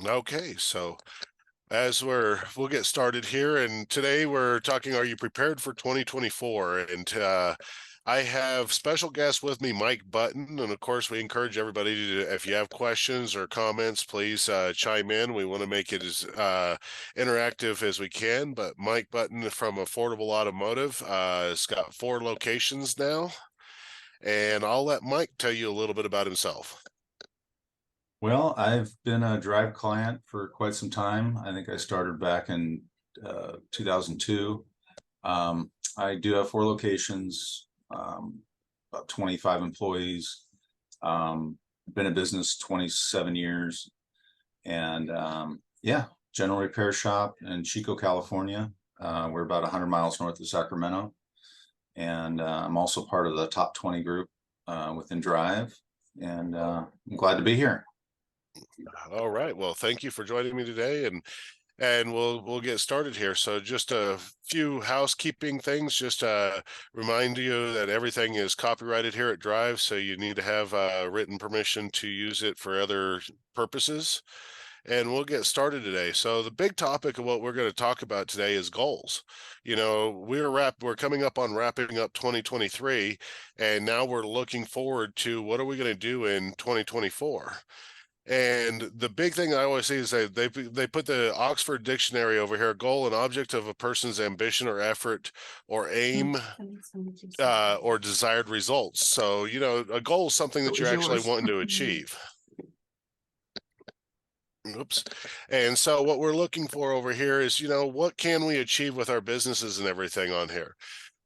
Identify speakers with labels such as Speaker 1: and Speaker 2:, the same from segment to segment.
Speaker 1: Okay, so we'll get started here, and today we're talking, are you prepared for 2024? And I have special guest with me, Mike Button, and of course we encourage everybody to, if you have questions or comments, please chime in. We want to make it as interactive as we can. But Mike Button from Affordable Automotive has got 4 locations now, and I'll let Mike tell you a little bit about himself.
Speaker 2: Well, I've been a Drive client for quite some time. I think I started back in 2002. I do have 4 locations, about 25 employees. Been in business 27 years, and yeah, general repair shop in Chico, California. We're about 100 miles north of Sacramento, and I'm also part of the top 20 group within Drive, and I'm glad to be here.
Speaker 1: All right. Well, thank you for joining me today, and we'll get started here. So just a few housekeeping things. Just remind you that everything is copyrighted here at Drive, so you need to have written permission to use it for other purposes. And we'll get started today. So the big topic of what we're going to talk about today is goals. We're coming up on wrapping up 2023, and now we're looking forward to what are we going to do in 2024. And the big thing I always see is they put the Oxford Dictionary over here: goal, an object of a person's ambition or effort or aim, or desired results. So, a goal is something
Speaker 2: It
Speaker 1: that you're
Speaker 2: was
Speaker 1: actually
Speaker 2: yours.
Speaker 1: wanting to achieve. Oops. And so what we're looking for over here is, what can we achieve with our businesses and everything on here?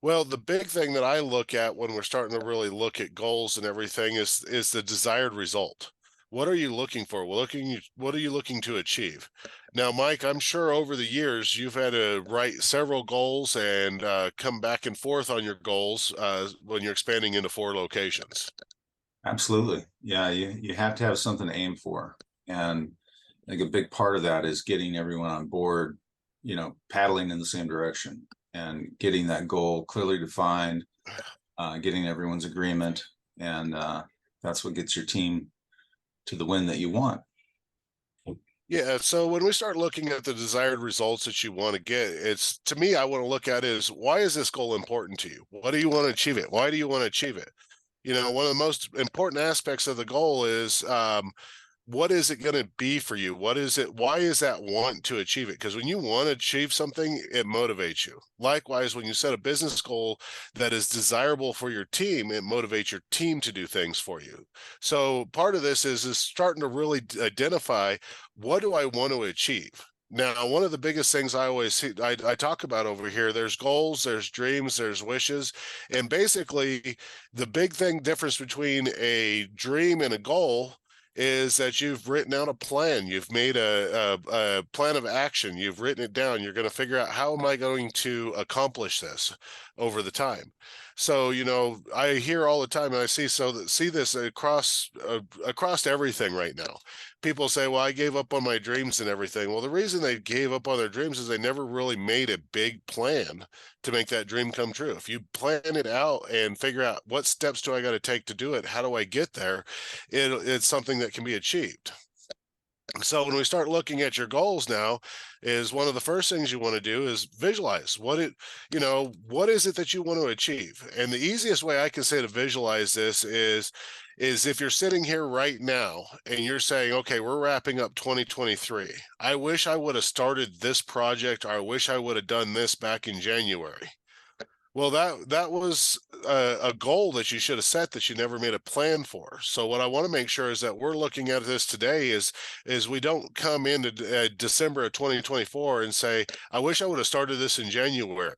Speaker 1: Well, the big thing that I look at when we're starting to really look at goals and everything is the desired result. What are you looking for? What are you looking to achieve? Now, Mike, I'm sure over the years you've had to write several goals and come back and forth on your goals when you're expanding into 4 locations.
Speaker 2: Absolutely. Yeah, you have to have something to aim for. And I think a big part of that is getting everyone on board, paddling in the same direction and getting that goal clearly defined, getting everyone's agreement. And that's what gets your team to the win that you want.
Speaker 1: Yeah, so when we start looking at the desired results that you want to get, it's to me, I want to look at is, why is this goal important to you? What do you want to achieve it? Why do you want to achieve it? One of the most important aspects of the goal is what is it going to be for you? What is it? Why is that want to achieve it? Because when you want to achieve something, it motivates you. Likewise, when you set a business goal that is desirable for your team, it motivates your team to do things for you. So part of this is starting to really identify, what do I want to achieve? Now, one of the biggest things I always see, I talk about over here, there's goals, there's dreams, there's wishes. And basically, the big thing difference between a dream and a goal is that you've written out a plan. You've made a plan of action. You've written it down. You're going to figure out, how am I going to accomplish this over the time? So, I hear all the time, and I see this across everything right now. People say, well, I gave up on my dreams and everything. Well, the reason they gave up on their dreams is they never really made a big plan to make that dream come true. If you plan it out and figure out, what steps do I got to take to do it? How do I get there? It's something that can be achieved. So when we start looking at your goals now, is one of the first things you want to do is visualize what is it that you want to achieve. And the easiest way I can say to visualize this is if you're sitting here right now and you're saying, okay, we're wrapping up 2023. I wish I would have started this project, or I wish I would have done this back in January. Well, that was a goal that you should have set that you never made a plan for. So what I want to make sure is that we're looking at this today is we don't come into December of 2024 and say, I wish I would have started this in January.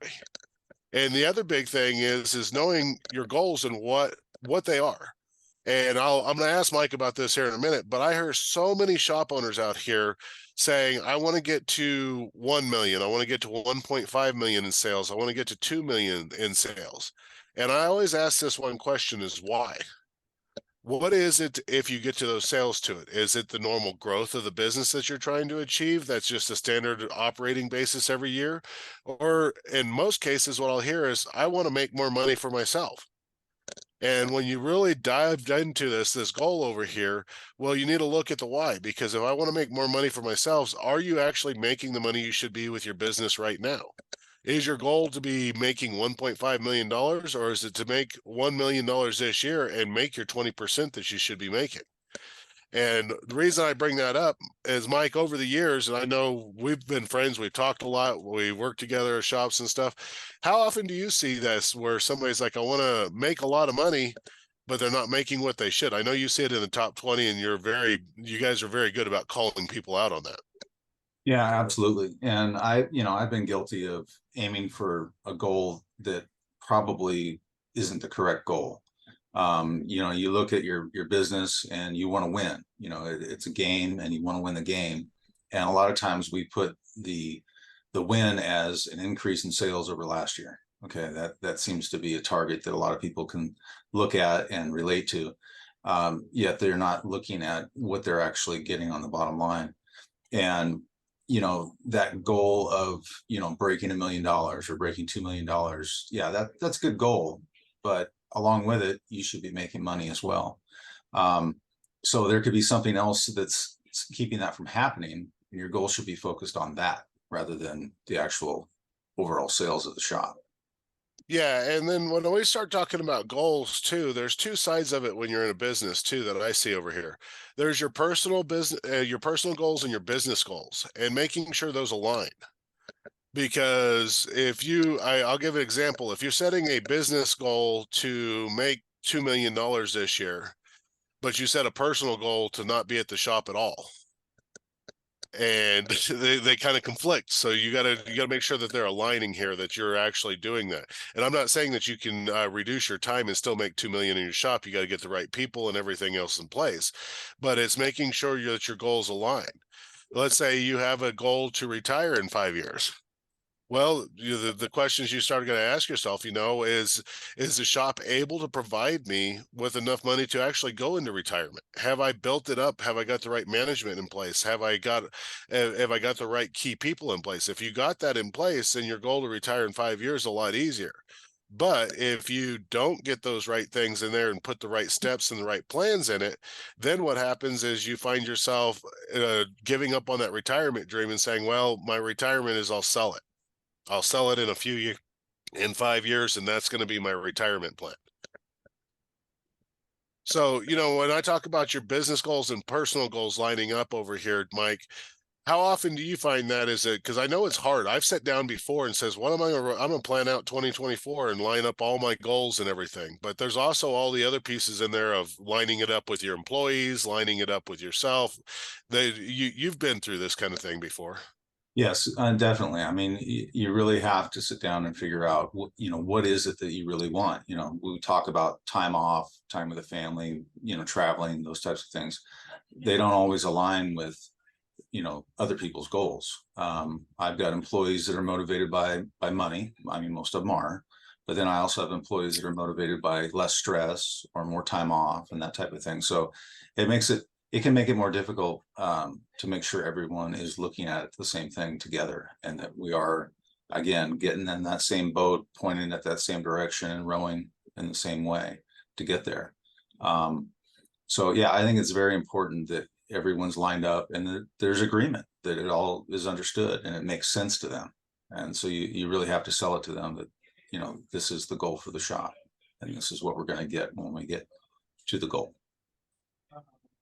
Speaker 1: And the other big thing is knowing your goals and what they are. And I'm going to ask Mike about this here in a minute, but I hear so many shop owners out here saying, I want to get to 1 million. I want to get to 1.5 million in sales. I want to get to 2 million in sales. And I always ask this one question, is why? What is it if you get to those sales to it? Is it the normal growth of the business that you're trying to achieve? That's just a standard operating basis every year. Or in most cases, what I'll hear is, I want to make more money for myself. And when you really dived into this goal over here, well, you need to look at the why, because if I want to make more money for myself, are you actually making the money you should be with your business right now? Is your goal to be making $1.5 million, or is it to make $1 million this year and make your 20% that you should be making? And the reason I bring that up is, Mike, over the years, and I know we've been friends, we've talked a lot, we work together at shops and stuff. How often do you see this where somebody's like, I want to make a lot of money, but they're not making what they should? I know you see it in the top 20, and you guys are very good about calling people out on that.
Speaker 2: Yeah, absolutely. And I've been guilty of aiming for a goal that probably isn't the correct goal. You look at your business and you want to win. It's a game and you want to win the game. And a lot of times we put the win as an increase in sales over last year. Okay, that seems to be a target that a lot of people can look at and relate to. Yet they're not looking at what they're actually getting on the bottom line. And that goal of breaking $1 million or breaking $2 million, yeah, that's a good goal, but along with it you should be making money as well. So there could be something else that's keeping that from happening, and your goal should be focused on that rather than the actual overall sales of the shop.
Speaker 1: Yeah, and then when we start talking about goals too, there's two sides of it when you're in a business too that I see over here. There's your personal business, your personal goals and your business goals, and making sure those align. Because I'll give an example. If you're setting a business goal to make $2 million this year, but you set a personal goal to not be at the shop at all, and they kind of conflict. So you gotta make sure that they're aligning here, that you're actually doing that. And I'm not saying that you can reduce your time and still make 2 million in your shop. You got to get the right people and everything else in place, but it's making sure that your goals align. Let's say you have a goal to retire in 5 years. Well, the questions you started going to ask yourself, is the shop able to provide me with enough money to actually go into retirement? Have I built it up? Have I got the right management in place? Have I got the right key people in place? If you got that in place, then your goal to retire in 5 years is a lot easier. But if you don't get those right things in there and put the right steps and the right plans in it, then what happens is you find yourself giving up on that retirement dream and saying, well, my retirement is I'll sell it in a few years, in 5 years, and that's going to be my retirement plan. So, when I talk about your business goals and personal goals lining up over here, Mike, how often do you find that? Is it, because I know it's hard. I've sat down before and says, what am I going to, I'm going to plan out 2024 and line up all my goals and everything. But there's also all the other pieces in there of lining it up with your employees, lining it up with yourself. You've been through this kind of thing before.
Speaker 2: Yes, definitely. I mean, you really have to sit down and figure out what is it that you really want. We talk about time off, time with the family, traveling, those types of things. They don't always align with other people's goals. I've got employees that are motivated by money. I mean, most of them are, but then I also have employees that are motivated by less stress or more time off and that type of thing. So it can make it more difficult to make sure everyone is looking at the same thing together, and that we are, again, getting in that same boat, pointing at that same direction and rowing in the same way to get there. So yeah, I think it's very important that everyone's lined up and that there's agreement, that it all is understood and it makes sense to them. And so you really have to sell it to them that, this is the goal for the shop and this is what we're going to get when we get to the goal.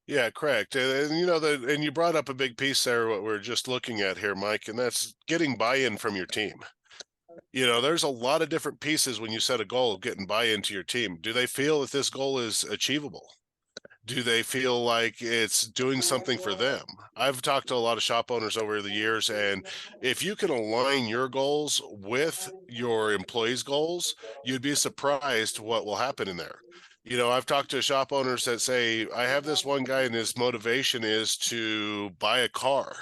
Speaker 1: Yeah, correct. And you brought up a big piece there, what we're just looking at here, Mike, and that's getting buy-in from your team. There's a lot of different pieces when you set a goal of getting buy-in to your team. Do they feel that this goal is achievable? Do they feel like it's doing something for them? I've talked to a lot of shop owners over the years, and if you can align your goals with your employees' goals, you'd be surprised what will happen in there. I've talked to shop owners that say, I have this one guy and his motivation is to buy a car.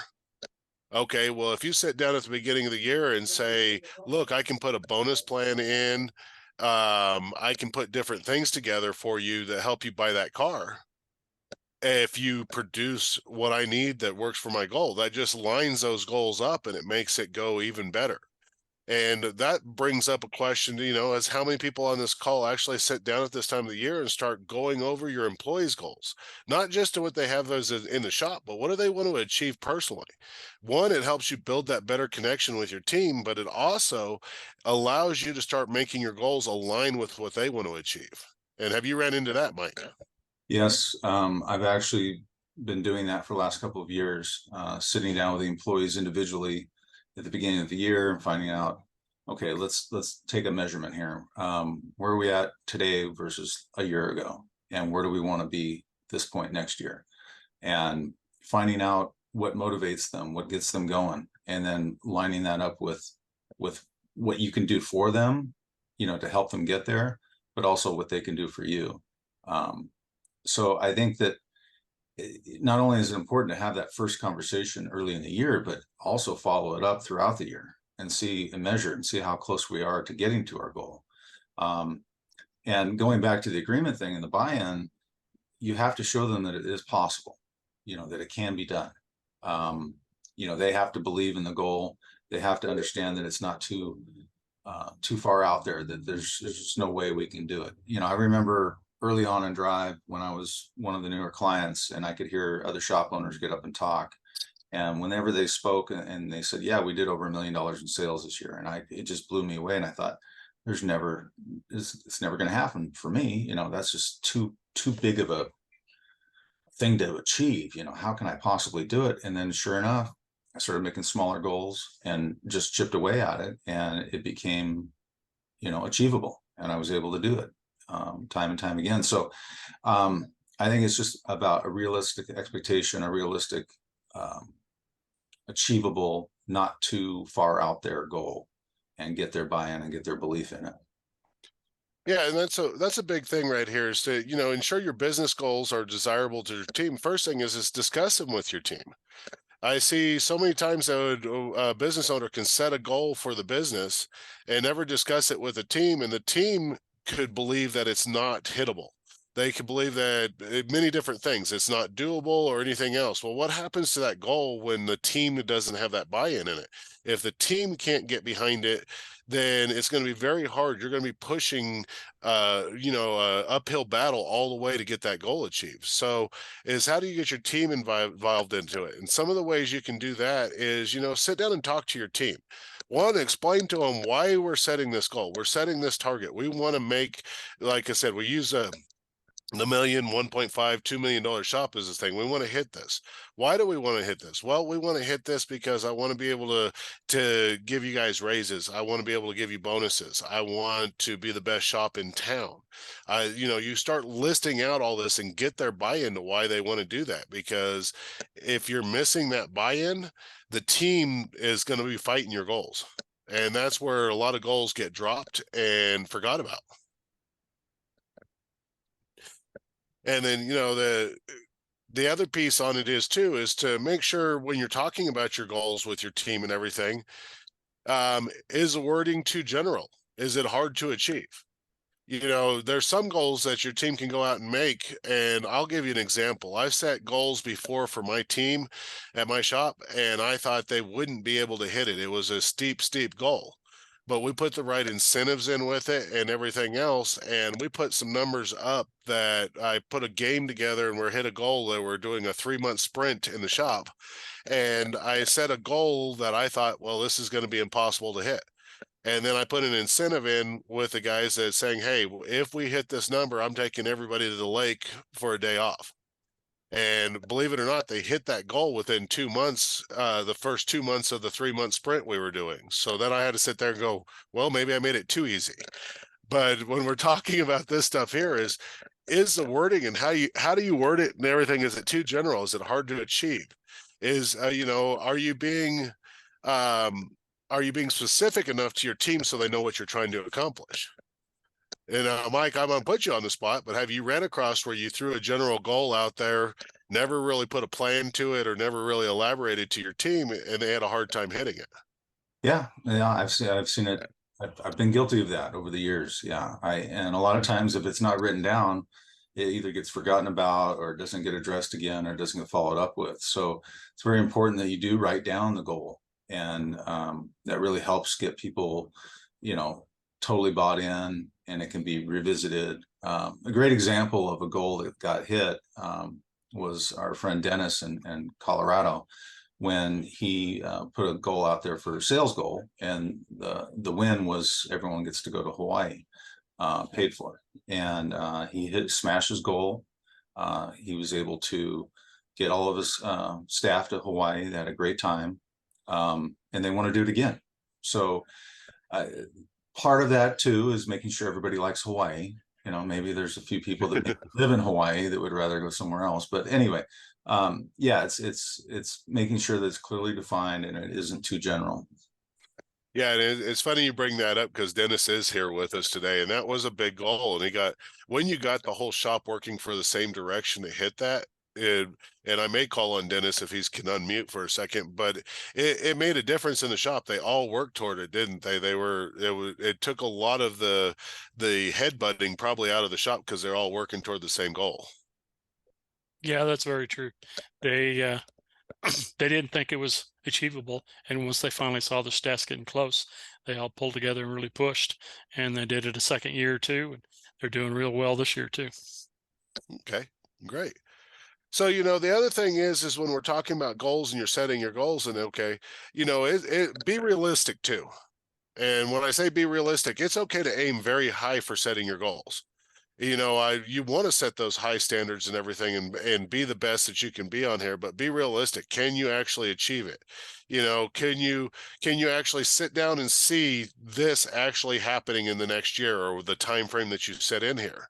Speaker 1: Okay, well, if you sit down at the beginning of the year and say, look, I can put a bonus plan in, I can put different things together for you that help you buy that car. If you produce what I need that works for my goal, that just lines those goals up and it makes it go even better. And that brings up a question, as how many people on this call actually sit down at this time of the year and start going over your employees' goals, not just to what they have as in the shop, but what do they want to achieve personally? One, it helps you build that better connection with your team, but it also allows you to start making your goals align with what they want to achieve. And have you ran into that, Mike?
Speaker 2: Yes, I've actually been doing that for the last couple of years, sitting down with the employees individually at the beginning of the year and finding out, okay, let's take a measurement here. Where are we at today versus a year ago? And where do we want to be this point next year? And finding out what motivates them, what gets them going, and then lining that up with what you can do for them, to help them get there, but also what they can do for you. So I think that not only is it important to have that first conversation early in the year, but also follow it up throughout the year and see and measure and see how close we are to getting to our goal. And going back to the agreement thing and the buy-in, you have to show them that it is possible, that it can be done. They have to believe in the goal. They have to understand that it's not too far out there, that there's just no way we can do it. I remember early on in Drive when I was one of the newer clients and I could hear other shop owners get up and talk. And whenever they spoke and they said, yeah, we did over $1 million in sales this year. And it just blew me away. And I thought, it's never going to happen for me. That's just too big of a thing to achieve. How can I possibly do it? And then sure enough, I started making smaller goals and just chipped away at it. And it became, achievable. And I was able to do it time and time again. So I think it's just about a realistic expectation, a realistic, achievable, not too far out there goal, and get their buy-in and get their belief in it.
Speaker 1: Yeah, and that's a big thing right here is to, ensure your business goals are desirable to your team. First thing is discuss them with your team. I see so many times that a business owner can set a goal for the business and never discuss it with the team, and the team could believe that it's not hittable. They could believe that many different things. It's not doable or anything else. Well, what happens to that goal when the team doesn't have that buy-in in it? If the team can't get behind it, then it's going to be very hard. You're going to be pushing, uphill battle all the way to get that goal achieved. So is how do you get your team involved into it? And some of the ways you can do that is, sit down and talk to your team. One, explain to them why we're setting this goal. We're setting this target. We want to make, like I said, we use the million, 1.5, $2 million shop is this thing. We want to hit this. Why do we want to hit this? Well, we want to hit this because I want to be able to give you guys raises. I want to be able to give you bonuses. I want to be the best shop in town. You start listing out all this and get their buy-in to why they want to do that. Because if you're missing that buy-in, the team is going to be fighting your goals. And that's where a lot of goals get dropped and forgot about. And then, the other piece on it is too, is to make sure when you're talking about your goals with your team and everything, is the wording too general? Is it hard to achieve? There's some goals that your team can go out and make, and I'll give you an example. I've set goals before for my team at my shop, and I thought they wouldn't be able to hit it. It was a steep goal. But we put the right incentives in with it and everything else, and we put some numbers up that I put a game together, and we're hit a goal that we're doing a 3-month sprint in the shop. And I set a goal that I thought, well, this is going to be impossible to hit. And then I put an incentive in with the guys that saying, hey, if we hit this number, I'm taking everybody to the lake for a day off. And believe it or not, they hit that goal within 2 months, the first 2 months of the 3-month sprint we were doing. So then I had to sit there and go, well, maybe I made it too easy. But when we're talking about this stuff here is the wording and how do you word it and everything? Is it too general? Is it hard to achieve? Is, are you being specific enough to your team so they know what you're trying to accomplish? And Mike, I'm going to put you on the spot, but have you ran across where you threw a general goal out there, never really put a plan to it or never really elaborated to your team, and they had a hard time hitting it?
Speaker 2: Yeah, I've seen it. I've been guilty of that over the years. Yeah, and a lot of times if it's not written down, it either gets forgotten about or doesn't get addressed again or doesn't get followed up with. So it's very important that you do write down the goal And that really helps get people, totally bought in, and it can be revisited. A great example of a goal that got hit was our friend Dennis in Colorado, when he put a goal out there for a sales goal, and the win was everyone gets to go to Hawaii, paid for. And he smashed his goal. He was able to get all of his staff to Hawaii. They had a great time, and they want to do it again. So part of that too is making sure everybody likes Hawaii. Maybe there's a few people that live in Hawaii that would rather go somewhere else. But anyway, yeah, it's making sure that it's clearly defined and it isn't too general.
Speaker 1: Yeah, and it's funny you bring that up because Dennis is here with us today, and that was a big goal. And when you got the whole shop working for the same direction to hit that, and I may call on Dennis if he can unmute for a second, but it made a difference in the shop. They all worked toward it, didn't they? It took a lot of the headbutting probably out of the shop because they're all working toward the same goal.
Speaker 3: Yeah, that's very true. They they didn't think it was achievable, and once they finally saw the stats getting close, they all pulled together and really pushed, and they did it a second year or two, and they're doing real well this year too.
Speaker 1: Okay, great. So, the other thing is when we're talking about goals and you're setting your goals, and okay, be realistic too. And when I say be realistic, it's okay to aim very high for setting your goals. You want to set those high standards and everything, and be the best that you can be on here, but be realistic. Can you actually achieve it? Can you actually sit down and see this actually happening in the next year, or the time frame that you set in here?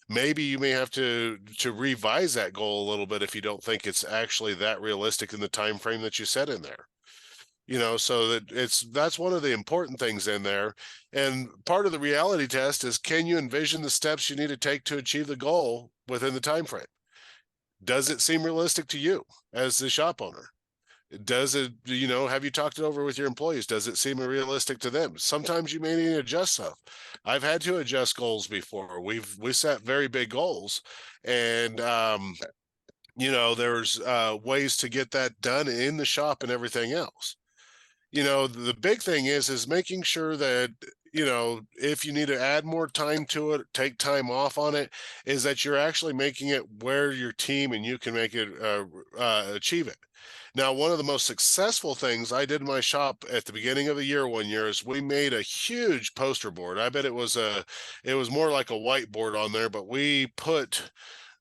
Speaker 1: Maybe you may have to revise that goal a little bit if you don't think it's actually that realistic in the time frame that you set in there. So that's one of the important things in there. And part of the reality test is, can you envision the steps you need to take to achieve the goal within the time frame? Does it seem realistic to you as the shop owner? Does it, have you talked it over with your employees? Does it seem realistic to them? Sometimes you may need to adjust stuff. I've had to adjust goals before. We set very big goals, and there's ways to get that done in the shop and everything else. The big thing is making sure that, if you need to add more time to it, take time off on it, is that you're actually making it where your team and you can make it achieve it. Now, one of the most successful things I did in my shop at the beginning of the year one year is we made a huge poster board. I bet it was more like a whiteboard on there, but we put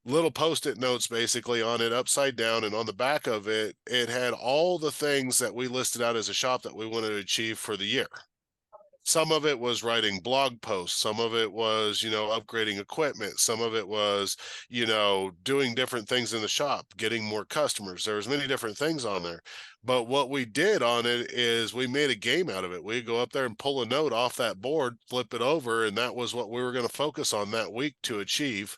Speaker 1: little post-it notes basically on it upside down, and on the back of it, it had all the things that we listed out as a shop that we wanted to achieve for the year. Some of it was writing blog posts, some of it was upgrading equipment, some of it was doing different things in the shop, getting more customers. There was many different things on there, but what we did on it is we made a game out of it. We go up there and pull a note off that board, flip it over, and that was what we were going to focus on that week to achieve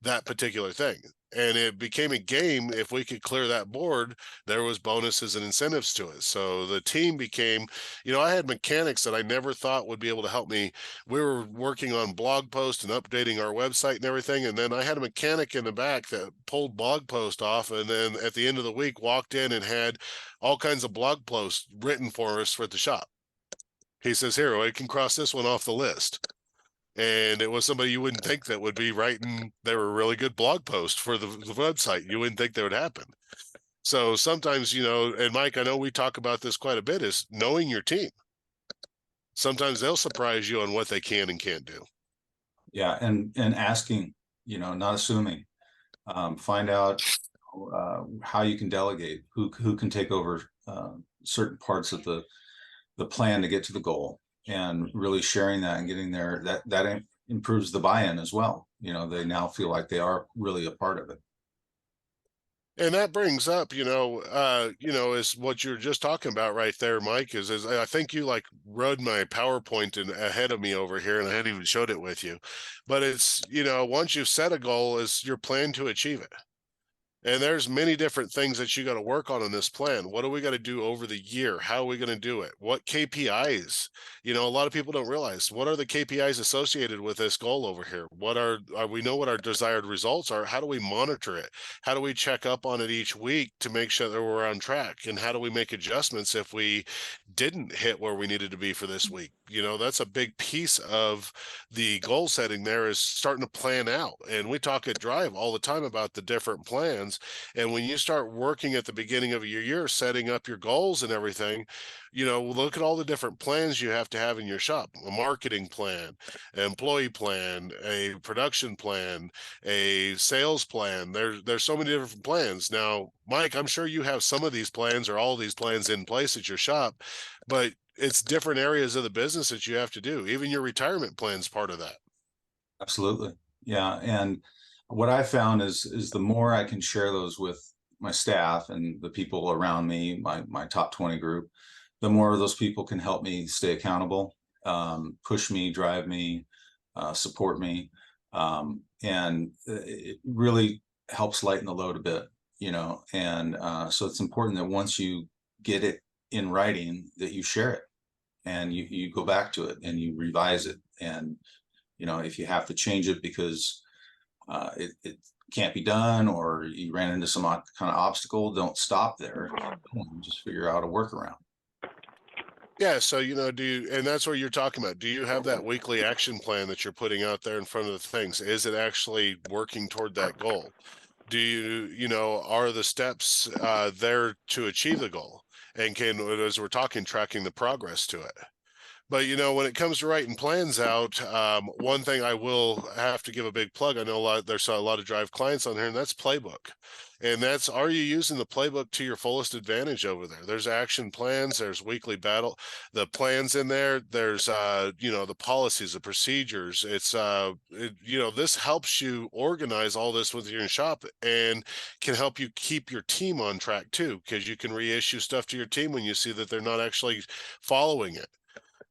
Speaker 1: that particular thing. And it became a game. If we could clear that board, there was bonuses and incentives to it. So the team became, I had mechanics that I never thought would be able to help me. We were working on blog posts and updating our website and everything. And then I had a mechanic in the back that pulled blog post off. And then at the end of the week, walked in and had all kinds of blog posts written for us for the shop. He says, here, we can cross this one off the list. And it was somebody you wouldn't think that would be writing. They were a really good blog post for the website. You wouldn't think that would happen. So sometimes, and Mike, I know we talk about this quite a bit, is knowing your team. Sometimes they'll surprise you on what they can and can't do.
Speaker 2: Yeah, and asking, not assuming. Find out how you can delegate, who can take over certain parts of the plan to get to the goal, and really sharing that and getting there. That improves the buy-in as well. They now feel like they are really a part of it.
Speaker 1: And that brings up, is what you're just talking about right there, Mike, is I think you rode my PowerPoint ahead of me over here, and I hadn't even showed it with you. But it's, once you've set a goal, is your plan to achieve it. And there's many different things that you got to work on in this plan. What do we got to do over the year? How are we going to do it? What KPIs? You know, a lot of people don't realize, what are the KPIs associated with this goal over here? What are we know what our desired results are? How do we monitor it? How do we check up on it each week to make sure that we're on track? And how do we make adjustments if we didn't hit where we needed to be for this week? You know, that's a big piece of the goal setting there, is starting to plan out. And we talk at Drive all the time about the different plans. And when you start working at the beginning of your year, setting up your goals and everything, you know, look at all the different plans you have to have in your shop: a marketing plan, an employee plan, a production plan, a sales plan. There's so many different plans. Now, Mike, I'm sure you have some of these plans or all these plans in place at your shop, but it's different areas of the business that you have to do. Even your retirement plan is part of that.
Speaker 2: Absolutely. Yeah. And what I found is the more I can share those with my staff and the people around me, my top 20 group, the more those people can help me stay accountable, push me, drive me, support me. And it really helps lighten the load a bit, you know. And so it's important that once you get it in writing, that you share it and you go back to it and you revise it. And, you know, if you have to change it because it can't be done, or you ran into some kind of obstacle, don't stop there. Just figure out a workaround.
Speaker 1: Yeah, so you know, and that's what you're talking about. Do you have that weekly action plan that you're putting out there in front of the things? Is it actually working toward that goal? Do you know, are the steps there to achieve the goal? And can, as we're talking, tracking the progress to it? But you know, when it comes to writing plans out, one thing I will have to give a big plug. I know there's a lot of Drive clients on here, and that's playbook. And that's, are you using the playbook to your fullest advantage over there? There's action plans, there's weekly battle, the plans in there. There's you know, the policies, the procedures. You know, this helps you organize all this with your shop and can help you keep your team on track too, because you can reissue stuff to your team when you see that they're not actually following it.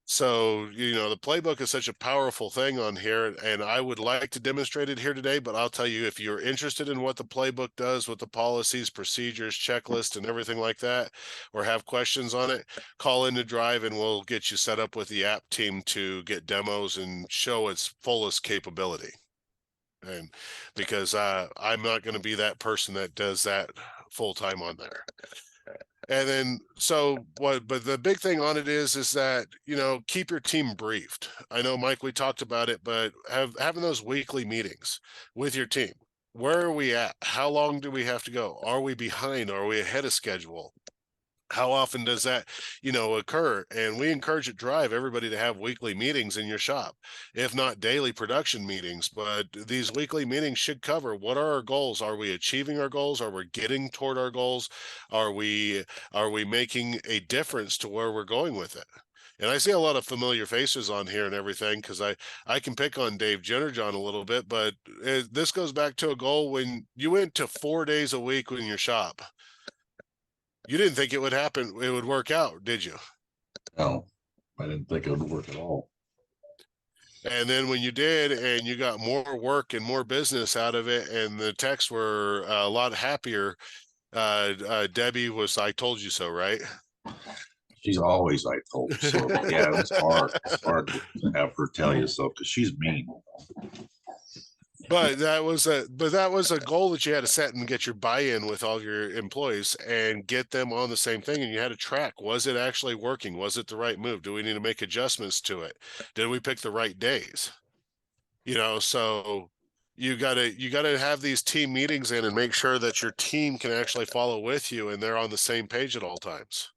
Speaker 1: So, you know, the playbook is such a powerful thing on here, and I would like to demonstrate it here today, but I'll tell you, if you're interested in what the playbook does with the policies, procedures, checklist, and everything like that, or have questions on it, call into Drive and we'll get you set up with the app team to get demos and show its fullest capability. And because I'm not going to be that person that does that full time on there. And then, so what, but the big thing on it is that, you know, keep your team briefed. I know, Mike, we talked about it, but having those weekly meetings with your team. Where are we at? How long do we have to go? Are we behind? Are we ahead of schedule? How often does that, you know, occur? And we encourage at Drive everybody to have weekly meetings in your shop, if not daily production meetings. But these weekly meetings should cover, what are our goals? Are we achieving our goals? Are we getting toward our goals? Are we making a difference to where we're going with it? And I see a lot of familiar faces on here and everything, because I can pick on Dave Jennerjohn a little bit, but this goes back to a goal when you went to 4 days a week in your shop. You didn't think it would happen, it would work out, did you?
Speaker 4: No, I didn't think it would work at all.
Speaker 1: And then when you did, and you got more work and more business out of it, and the techs were a lot happier, Debbie was, I told you so, right?
Speaker 4: She's always, I told you so. Yeah, it was hard. It's hard to have her tell you so, because she's mean.
Speaker 1: But that was a goal that you had to set and get your buy-in with all your employees and get them on the same thing. And you had to track, was it actually working? Was it the right move? Do we need to make adjustments to it? Did we pick the right days? You know, so you gotta have these team meetings in and make sure that your team can actually follow with you and they're on the same page at all times.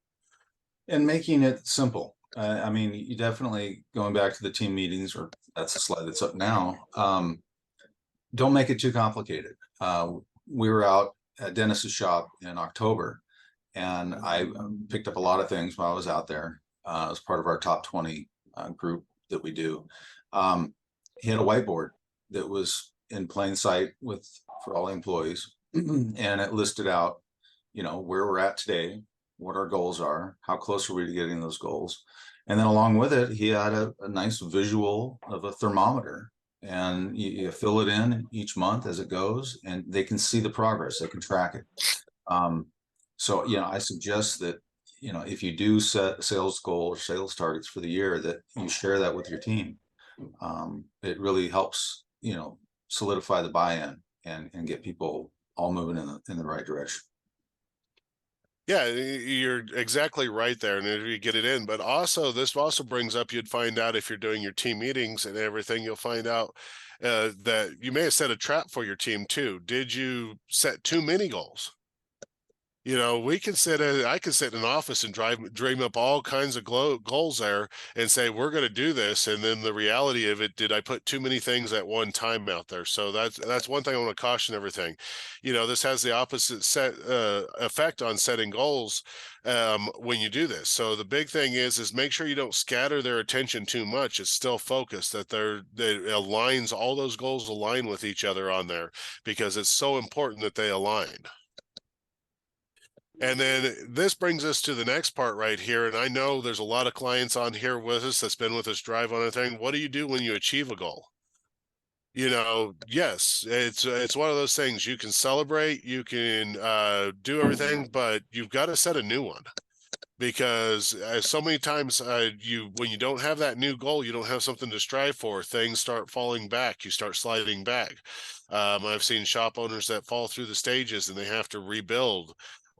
Speaker 2: And making it simple. I mean, you definitely, going back to the team meetings, or that's the slide that's up now. Don't make it too complicated. We were out at Dennis's shop in October, and I picked up a lot of things while I was out there as part of our top 20 group that we do. He had a whiteboard that was in plain sight for all the employees, and it listed out, you know, where we're at today, what our goals are, how close are we to getting those goals. And then along with it, he had a nice visual of a thermometer and you fill it in each month as it goes, and they can see the progress, they can track it. So, I suggest that, if you do set sales goals or sales targets for the year, that you share that with your team. It really helps, solidify the buy-in and get people all moving in the right direction.
Speaker 1: Yeah, you're exactly right there, and if you get it in, but also this also brings up, you'd find out if you're doing your team meetings and everything, you'll find out that you may have set a trap for your team too. Did you set too many goals? We can I can sit in an office and dream up all kinds of goals there and say, we're going to do this. And then the reality of it, did I put too many things at one time out there? So that's one thing I want to caution everything. This has the opposite effect on setting goals when you do this. So the big thing is make sure you don't scatter their attention too much. It's still focused, that all those goals align with each other on there, because it's so important that they align. And then this brings us to the next part right here. And I know there's a lot of clients on here with us that's been with us drive on a thing. What do you do when you achieve a goal? Yes, it's one of those things. You can celebrate, you can do everything, but you've got to set a new one, because so many times when you don't have that new goal, you don't have something to strive for, things start falling back, you start sliding back. I've seen shop owners that fall through the stages and they have to rebuild,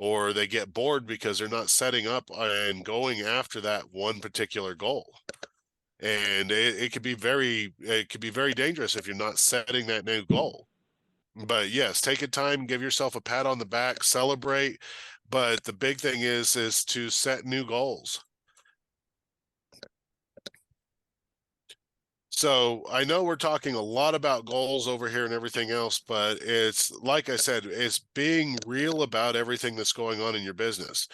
Speaker 1: or they get bored because they're not setting up and going after that one particular goal. And it could be very dangerous if you're not setting that new goal. But yes, take a time, give yourself a pat on the back, celebrate. But the big thing is to set new goals. So I know we're talking a lot about goals over here and everything else, but it's like I said, it's being real about everything that's going on in your business.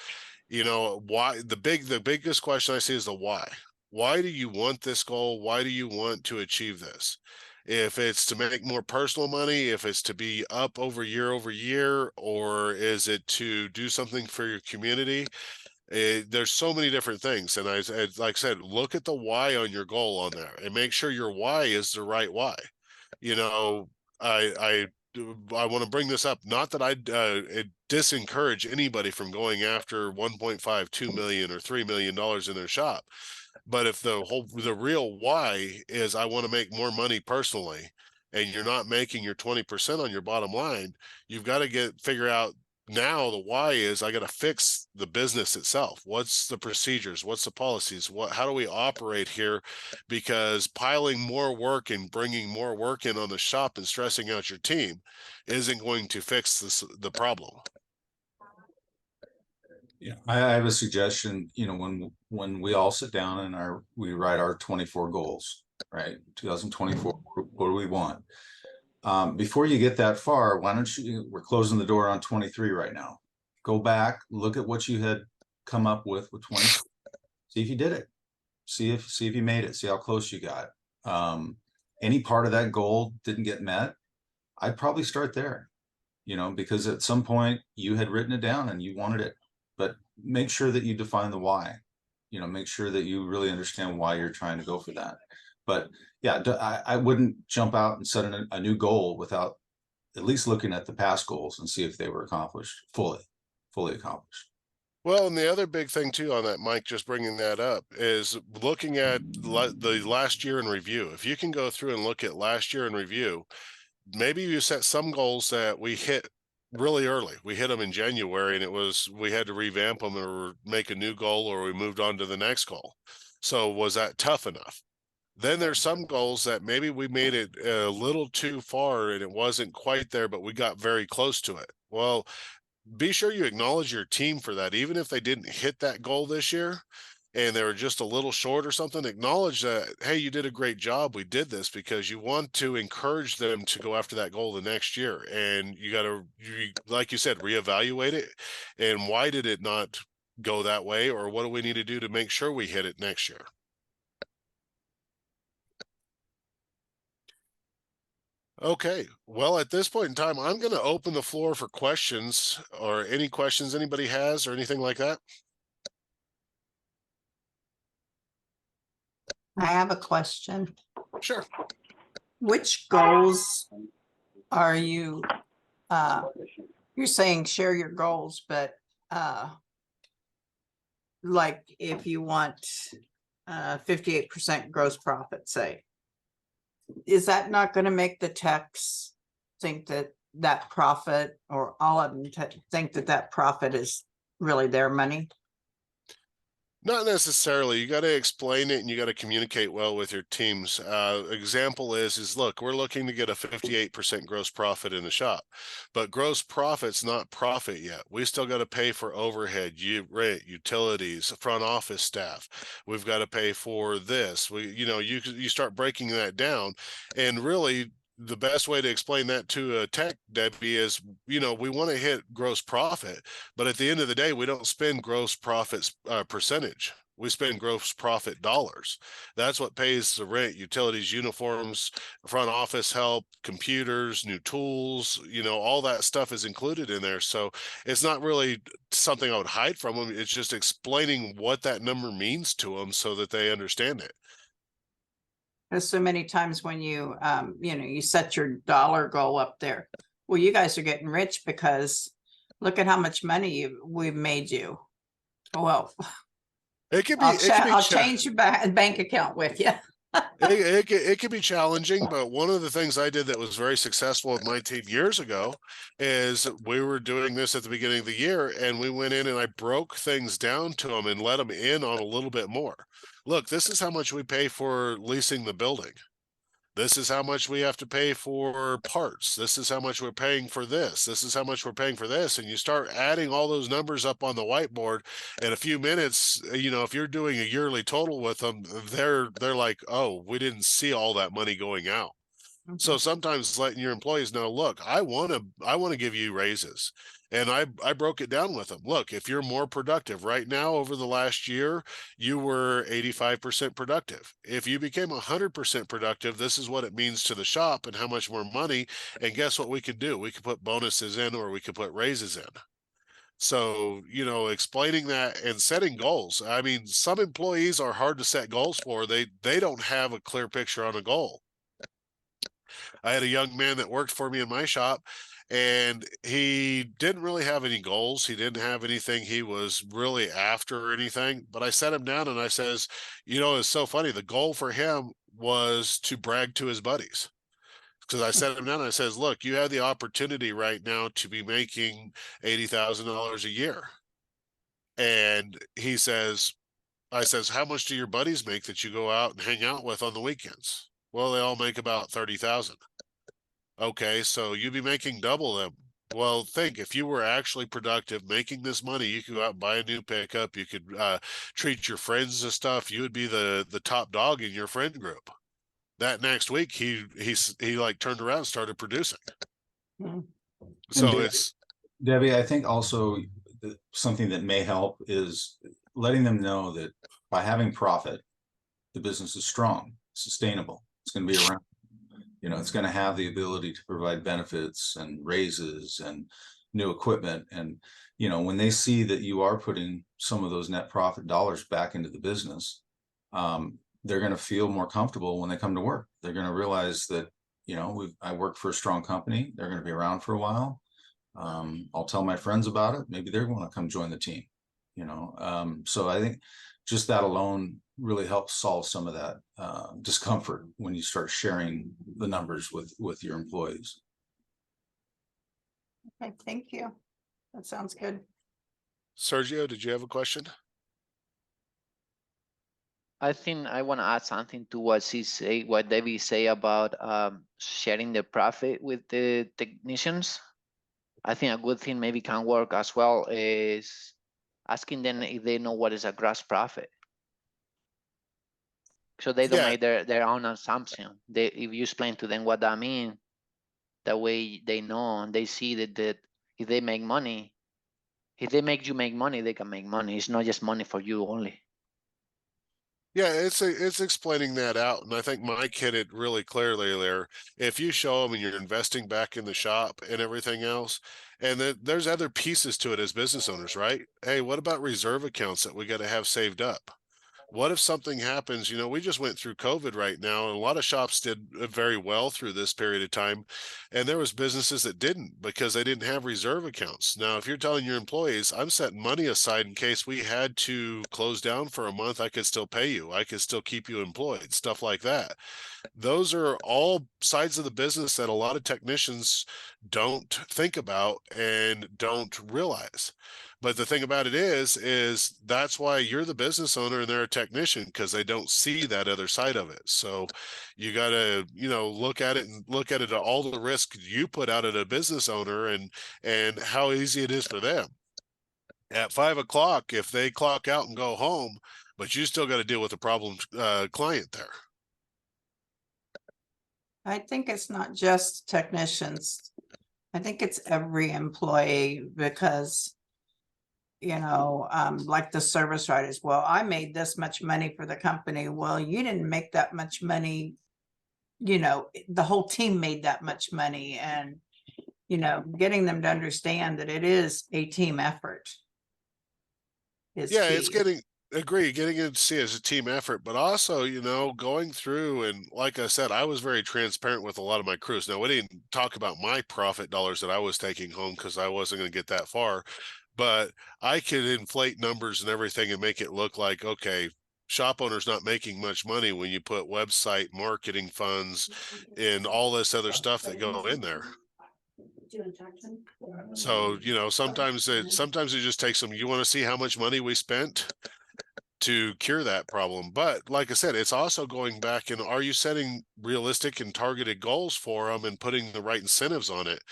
Speaker 1: Why the biggest question I see is the why. Why do you want this goal? Why do you want to achieve this? If it's to make more personal money, if it's to be up over year, or is it to do something for your community? There's so many different things. And like I said, look at the why on your goal on there and make sure your why is the right why. I want to bring this up, not that I disencourage anybody from going after 1.5, 2 million or $3 million in their shop. But if the real why is I want to make more money personally, and you're not making your 20% on your bottom line, you've got to figure out now the why is I got to fix the business itself. What's the procedures? What's the policies? How do we operate here? Because piling more work and bringing more work in on the shop and stressing out your team isn't going to fix the problem.
Speaker 2: Yeah, I have a suggestion. When we all sit down and we write our 24 goals, right? 2024, what do we want? Before you get that far, why don't we're closing the door on 23 right now. Go back, look at what you had come up with 20. See if you did it. See if you made it. See how close you got. Any part of that goal didn't get met, I'd probably start there. Because at some point you had written it down and you wanted it, but make sure that you define the why. Make sure that you really understand why you're trying to go for that. But yeah, I wouldn't jump out and set a new goal without at least looking at the past goals and see if they were accomplished, fully accomplished.
Speaker 1: Well, and the other big thing too on that, Mike, just bringing that up, is looking at the last year in review. If you can go through and look at last year in review, maybe you set some goals that we hit really early. We hit them in January, and we had to revamp them or make a new goal, or we moved on to the next goal. So was that tough enough? Then there's some goals that maybe we made it a little too far and it wasn't quite there, but we got very close to it. Well, be sure you acknowledge your team for that. Even if they didn't hit that goal this year and they were just a little short or something, acknowledge that, hey, you did a great job. We did this, because you want to encourage them to go after that goal the next year. And you got to, like you said, reevaluate it. And why did it not go that way? Or what do we need to do to make sure we hit it next year? Okay, well, at this point in time, I'm going to open the floor for questions, or any questions anybody has or anything like that.
Speaker 5: I have a question.
Speaker 1: Sure.
Speaker 5: which goals are you, you're saying share your goals, but like if you want 58% gross profit, say, is that not going to make the techs think that that profit, or all of them think that that profit is really their money?
Speaker 1: Not necessarily. You got to explain it and you got to communicate well with your teams. Example is look, we're looking to get a 58% gross profit in the shop, but gross profit's not profit yet. We still got to pay for overhead, rent, utilities, front office staff. We've got to pay for this. You start breaking that down, and really the best way to explain that to a tech, Debbie, is, we want to hit gross profit, but at the end of the day, we don't spend gross profits percentage. We spend gross profit dollars. That's what pays the rent, utilities, uniforms, front office help, computers, new tools, all that stuff is included in there. So it's not really something I would hide from them. It's just explaining what that number means to them so that they understand it.
Speaker 5: Because so many times when you, you set your dollar goal up there, well, you guys are getting rich because look at how much money we've made you. Well, I'll change your bank account with you.
Speaker 1: It can be challenging, but one of the things I did that was very successful with my team years ago is we were doing this at the beginning of the year, and we went in and I broke things down to them and let them in on a little bit more. Look, this is how much we pay for leasing the building. This is how much we have to pay for parts. This is how much we're paying for this. This is how much we're paying for this. And you start adding all those numbers up on the whiteboard in a few minutes. If you're doing a yearly total with them, they're like, oh, we didn't see all that money going out. So sometimes letting your employees know, look, I want to give you raises. And I broke it down with them. Look, if you're more productive right now, over the last year, you were 85% productive. If you became 100% productive, this is what it means to the shop and how much more money. And guess what we could do? We could put bonuses in, or we could put raises in. So, explaining that and setting goals. I mean, some employees are hard to set goals for. They don't have a clear picture on a goal. I had a young man that worked for me in my shop, and he didn't really have any goals. He didn't have anything he was really after or anything. But I sat him down and I says, it's so funny. The goal for him was to brag to his buddies. Because I sat him down and I says, look, you have the opportunity right now to be making $80,000 a year. And I says, how much do your buddies make that you go out and hang out with on the weekends? Well, they all make about 30,000. Okay, so you'd be making double them. Well, think, if you were actually productive, making this money, you could go out and buy a new pickup. You could treat your friends and stuff. You would be the top dog in your friend group. That next week, he like turned around and started producing. So
Speaker 2: Debbie, I think also something that may help is letting them know that by having profit, the business is strong, sustainable. It's going to be around. It's going to have the ability to provide benefits and raises and new equipment. And, when they see that you are putting some of those net profit dollars back into the business, they're going to feel more comfortable when they come to work. They're going to realize that, I work for a strong company. They're going to be around for a while. I'll tell my friends about it. Maybe they're going to come join the team, so I think just that alone really helps solve some of that discomfort when you start sharing the numbers with your employees.
Speaker 5: Okay, thank you. That sounds good.
Speaker 1: Sergio, did you have a question?
Speaker 6: I think I want to add something to what Debbie say about sharing the profit with the technicians. I think a good thing maybe can work as well is asking them if they know what is a gross profit, so they don't make their own assumption. If you explain to them what that means, that way they know and they see that if they make money, if they make you make money, they can make money. It's not just money for you only.
Speaker 1: Yeah, it's explaining that out, and I think Mike hit it really clearly there. If you show them and you're investing back in the shop and everything else, and then there's other pieces to it as business owners, right? Hey, what about reserve accounts that we got to have saved up? What if something happens? You know, we just went through COVID right now, and a lot of shops did very well through this period of time. And there was businesses that didn't because they didn't have reserve accounts. Now, if you're telling your employees, I'm setting money aside in case we had to close down for a month, I could still pay you. I could still keep you employed, stuff like that. Those are all sides of the business that a lot of technicians don't think about and don't realize. But the thing about it is that's why you're the business owner and they're a technician, because they don't see that other side of it. So you got to, you know, look at it and look at it at all the risk you put out at a business owner and how easy it is for them. At 5 o'clock, if they clock out and go home, but you still got to deal with a problem client there.
Speaker 5: I think it's not just technicians. I think it's every employee because, you know, like the service writers, well, I made this much money for the company. Well, you didn't make that much money. You know, the whole team made that much money, and, you know, getting them to understand that it is a team effort is
Speaker 1: Yeah, it's
Speaker 5: key.
Speaker 1: getting it to see as a team effort, but also, you know, going through and like I said, I was very transparent with a lot of my crews. Now, we didn't talk about my profit dollars that I was taking home because I wasn't going to get that far, but I could inflate numbers and everything and make it look like, okay, shop owner's not making much money when you put website marketing funds and all this other stuff that go in there. So, you know, sometimes it just takes them, you want to see how much money we spent to cure that problem. But like I said, it's also going back and are you setting realistic and targeted goals for them and putting the right incentives on it?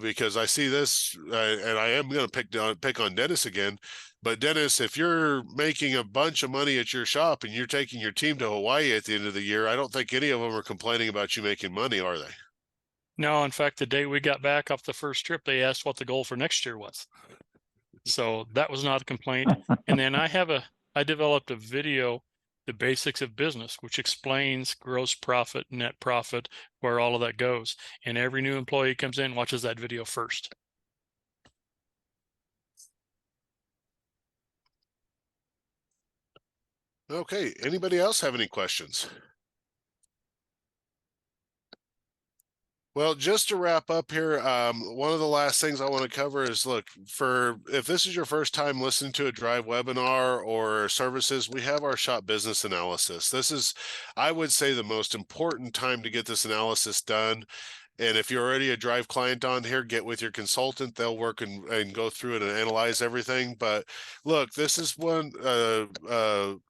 Speaker 1: Because I see this, and I am going to pick on Dennis again. But Dennis, if you're making a bunch of money at your shop and you're taking your team to Hawaii at the end of the year, I don't think any of them are complaining about you making money, are they?
Speaker 3: No, in fact, the day we got back off the first trip, they asked what the goal for next year was. So that was not a complaint. And then I developed a video, the basics of business, which explains gross profit, net profit, where all of that goes. And every new employee comes in, watches that video first.
Speaker 1: Okay. Anybody else have any questions? Well, just to wrap up here, one of the last things I want to cover is look, if this is your first time listening to a Drive webinar or services, we have our shop business analysis. This is, I would say, the most important time to get this analysis done. And if you're already a Drive client on here, get with your consultant. They'll work and go through it and analyze everything. But look, this is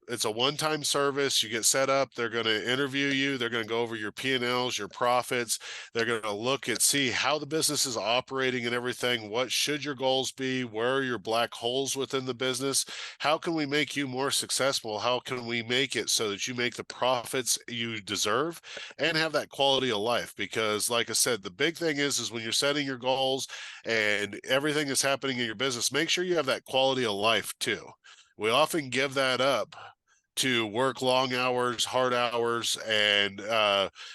Speaker 1: it's a one-time service. You get set up. They're going to interview you. They're going to go over your P&Ls, your profits. They're going to look and see how the business is operating and everything. What should your goals be? Where are your black holes within the business? How can we make you more successful? How can we make it so that you make the profits you deserve and have that quality of life? Because like I said, the big thing is when you're setting your goals and everything is happening in your business, make sure you have that quality of life too. We often give that up to work long hours, hard hours, and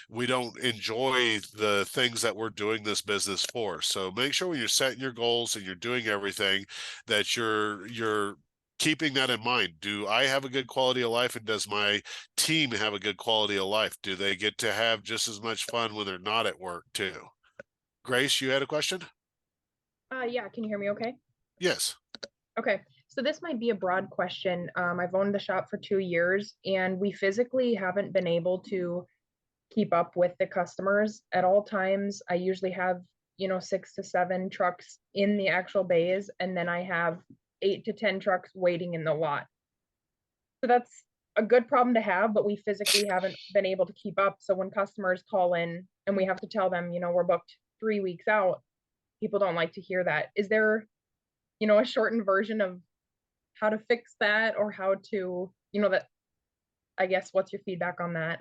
Speaker 1: we don't enjoy the things that we're doing this business for. So make sure when you're setting your goals and you're doing everything that you're keeping that in mind. Do I have a good quality of life, and does my team have a good quality of life? Do they get to have just as much fun when they're not at work too? Grace, you had a question?
Speaker 7: Yeah, can you hear me okay?
Speaker 1: Yes.
Speaker 7: Okay, so this might be a broad question. I've owned the shop for 2 years and we physically haven't been able to keep up with the customers at all times. I usually have, 6 to 7 trucks in the actual bays, and then I have 8 to 10 trucks waiting in the lot. So that's a good problem to have, but we physically haven't been able to keep up. So when customers call in and we have to tell them, we're booked 3 weeks out, people don't like to hear that. Is there, a shortened version of how to fix that, or how to, that, I guess, what's your feedback on that?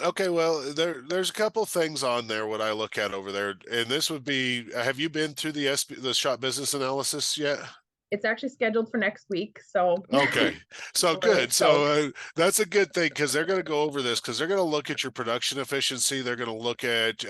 Speaker 1: Okay, well, there's a couple things on there what I look at over there, and this would be, have you been through the shop business analysis yet?
Speaker 7: It's actually scheduled for next week, so.
Speaker 1: Okay, so
Speaker 7: We're
Speaker 1: good. So
Speaker 7: stoked.
Speaker 1: that's a good thing because they're going to go over this because they're going to look at your production efficiency. They're going to look at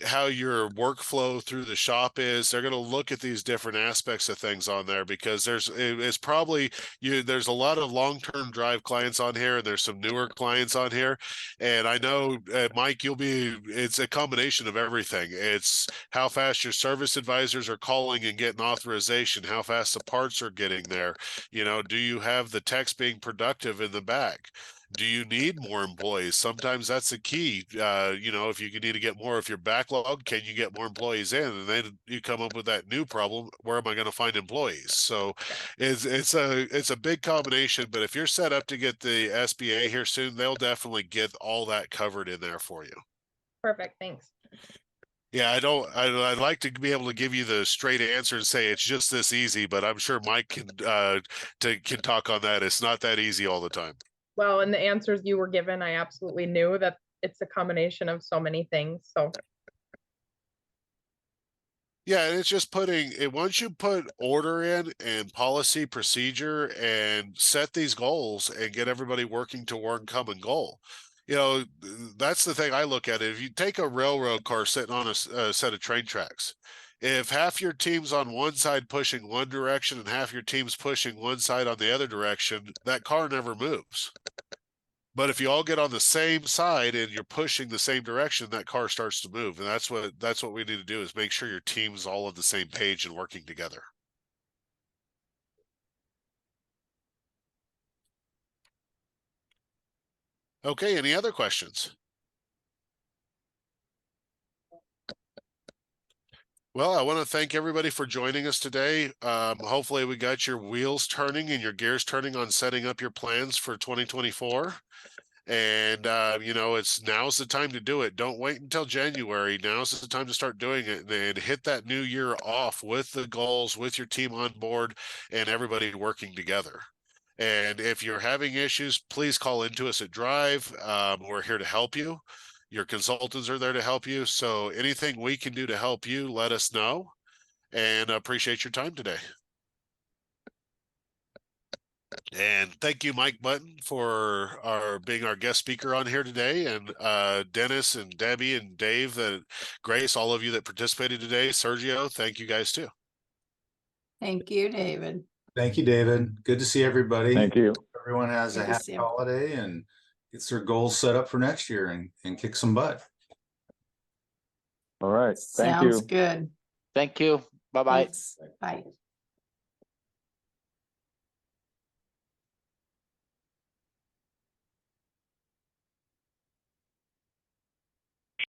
Speaker 1: how your workflow through the shop is. They're going to look at these different aspects of things on there because it's probably there's a lot of long-term drive clients on here and there's some newer clients on here. And I know, Mike, it's a combination of everything. It's how fast your service advisors are calling and getting authorization, how fast the parts are getting there. Do you have the techs being productive in the back? Do you need more employees? Sometimes that's the key. If you need to get more, if you're backlogged, can you get more employees in? And then you come up with that new problem. Where am I going to find employees? So it's a big combination, but if you're set up to get the SBA here soon, they'll definitely get all that covered in there for you.
Speaker 7: Perfect, thanks.
Speaker 1: Yeah, I'd like to be able to give you the straight answer and say it's just this easy, but I'm sure Mike can talk on that. It's not that easy all the time.
Speaker 7: Well, and the answers you were given, I absolutely knew that it's a combination of so many things, so.
Speaker 1: Yeah, and it's just once you put order in and policy procedure and set these goals and get everybody working to one common goal. That's the thing I look at. If you take a railroad car sitting on a set of train tracks, if half your team's on one side pushing one direction and half your team's pushing one side on the other direction, that car never moves. But if you all get on the same side and you're pushing the same direction, that car starts to move. And that's what we need to do is make sure your team's all on the same page and working together. Okay, any other questions? Well, I want to thank everybody for joining us today. Hopefully we got your wheels turning and your gears turning on setting up your plans for 2024. And now's the time to do it. Don't wait until January. Now's the time to start doing it and hit that new year off with the goals, with your team on board and everybody working together. And if you're having issues, please call into us at Drive. We're here to help you. Your consultants are there to help you. So anything we can do to help you, let us know. And appreciate your time today. And thank you, Mike Button, for being our guest speaker on here today. And Dennis and Debbie and Dave and Grace, all of you that participated today. Sergio, thank you guys too.
Speaker 5: Thank you, David.
Speaker 2: Thank you, David. Good to see everybody.
Speaker 8: Thank you.
Speaker 2: Everyone has
Speaker 5: Good
Speaker 2: a
Speaker 5: to
Speaker 2: happy
Speaker 5: see you.
Speaker 2: holiday and gets their goals set up for next year and kick some butt.
Speaker 8: All right. Thank you.
Speaker 5: Sounds good.
Speaker 6: Thank you. Bye-bye.
Speaker 5: Thanks. Bye.